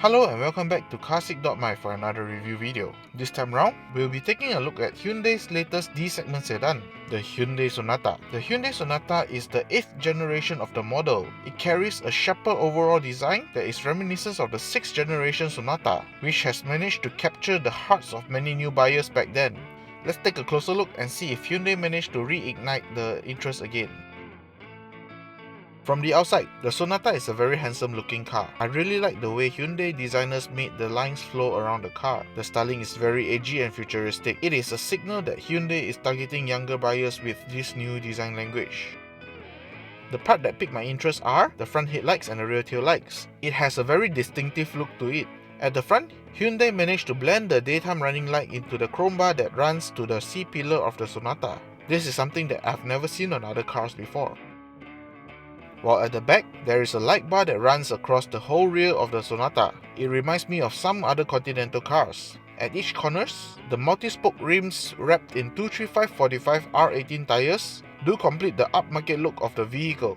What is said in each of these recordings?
Hello and welcome back to carsick.my for another review video. This time round, we'll be taking a look at Hyundai's latest D-segment sedan, the Hyundai Sonata. The Hyundai Sonata is the 8th generation of the model. It carries a sharper overall design that is reminiscent of the 6th generation Sonata, which has managed to capture the hearts of many new buyers back then. Let's take a closer look and see if Hyundai managed to reignite the interest again. From the outside, the Sonata is a very handsome looking car. I really like the way Hyundai designers made the lines flow around the car. The styling is very edgy and futuristic. It is a signal that Hyundai is targeting younger buyers with this new design language. The part that piqued my interest are the front headlights and the rear tail lights. It has a very distinctive look to it. At the front, Hyundai managed to blend the daytime running light into the chrome bar that runs to the C-pillar of the Sonata. This is something that I've never seen on other cars before. While at the back, there is a light bar that runs across the whole rear of the Sonata. It reminds me of some other Continental cars. At each corners, the multi-spoke rims wrapped in 235/45 R18 tires do complete the upmarket look of the vehicle.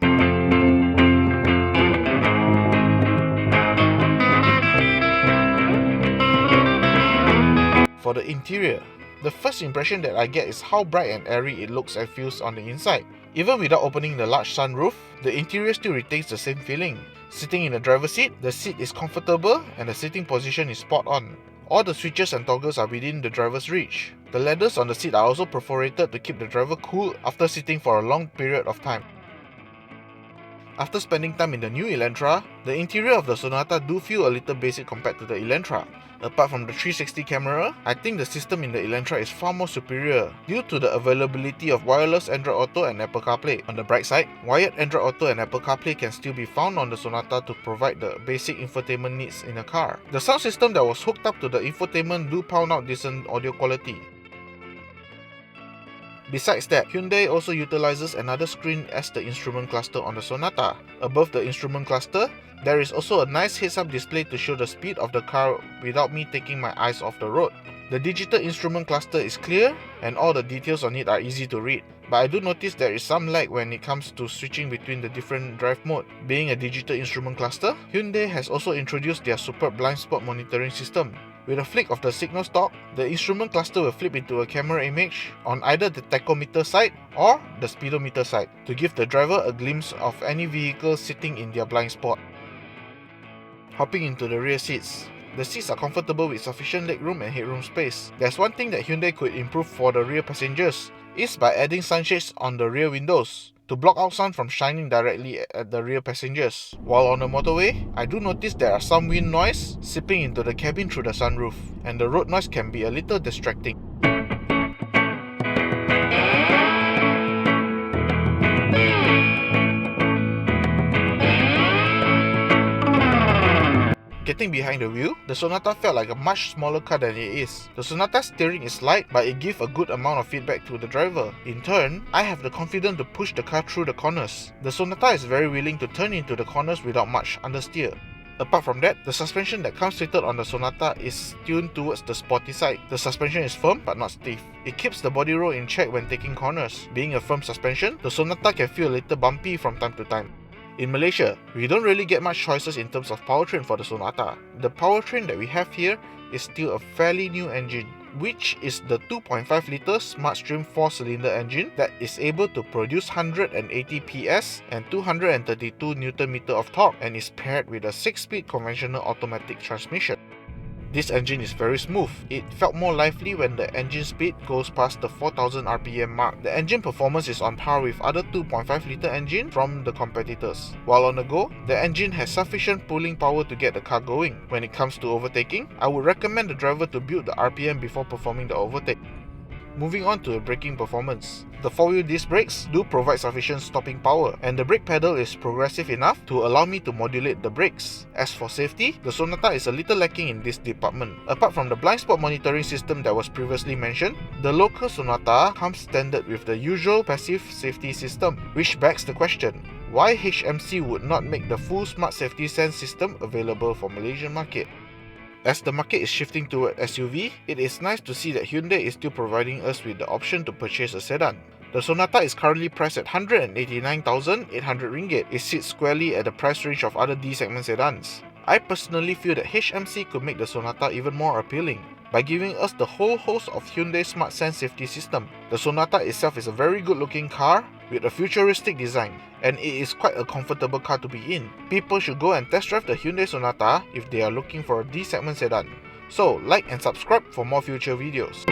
For the interior, the first impression that I get is how bright and airy it looks and feels on the inside. Even without opening the large sunroof, the interior still retains the same feeling. Sitting in the driver's seat, the seat is comfortable and the sitting position is spot on. All the switches and toggles are within the driver's reach. The leathers on the seat are also perforated to keep the driver cool after sitting for a long period of time. After spending time in the new Elantra, the interior of the Sonata do feel a little basic compared to the Elantra. Apart from the 360 camera, I think the system in the Elantra is far more superior due to the availability of wireless Android Auto and Apple CarPlay. On the bright side, wired Android Auto and Apple CarPlay can still be found on the Sonata to provide the basic infotainment needs in a car. The sound system that was hooked up to the infotainment do pound out decent audio quality. Besides that, Hyundai also utilizes another screen as the instrument cluster on the Sonata. Above the instrument cluster, there is also a nice heads-up display to show the speed of the car without me taking my eyes off the road. The digital instrument cluster is clear and all the details on it are easy to read. But I do notice there is some lag when it comes to switching between the different drive mode. Being a digital instrument cluster, Hyundai has also introduced their superb blind spot monitoring system. With a flick of the signal stalk, the instrument cluster will flip into a camera image on either the tachometer side or the speedometer side to give the driver a glimpse of any vehicle sitting in their blind spot. Hopping into the rear seats. The seats are comfortable with sufficient legroom and headroom space. There's one thing that Hyundai could improve for the rear passengers is by adding sunshades on the rear windows to block out sun from shining directly at the rear passengers. While on the motorway, I do notice there are some wind noise seeping into the cabin through the sunroof, and the road noise can be a little distracting. Getting behind the wheel, the Sonata felt like a much smaller car than it is. The Sonata's steering is light, but it gives a good amount of feedback to the driver. In turn, I have the confidence to push the car through the corners. The Sonata is very willing to turn into the corners without much understeer. Apart from that, the suspension that comes fitted on the Sonata is tuned towards the sporty side. The suspension is firm but not stiff. It keeps the body roll in check when taking corners. Being a firm suspension, the Sonata can feel a little bumpy from time to time. In Malaysia, we don't really get much choices in terms of powertrain for the Sonata. The powertrain that we have here is still a fairly new engine, which is the 2.5-litre SmartStream 4-cylinder engine that is able to produce 180 PS and 232 Nm of torque and is paired with a 6-speed conventional automatic transmission. This engine is very smooth. It felt more lively when the engine speed goes past the 4000 RPM mark. The engine performance is on par with other 2.5-litre engines from the competitors. While on the go, the engine has sufficient pulling power to get the car going. When it comes to overtaking, I would recommend the driver to build the RPM before performing the overtake. Moving on to the braking performance. The 4-wheel disc brakes do provide sufficient stopping power, and the brake pedal is progressive enough to allow me to modulate the brakes. As for safety, the Sonata is a little lacking in this department. Apart from the blind spot monitoring system that was previously mentioned, the local Sonata comes standard with the usual passive safety system, which begs the question, why HMC would not make the full smart safety sense system available for Malaysian market? As the market is shifting toward SUV, it is nice to see that Hyundai is still providing us with the option to purchase a sedan. The Sonata is currently priced at 189,800 ringgit. It sits squarely at the price range of other D-segment sedans. I personally feel that HMC could make the Sonata even more appealing by giving us the whole host of Hyundai Smart Sense safety system. The Sonata itself is a very good looking car with a futuristic design, and it is quite a comfortable car to be in. People should go and test drive the Hyundai Sonata if they are looking for a D-segment sedan. So like and subscribe for more future videos.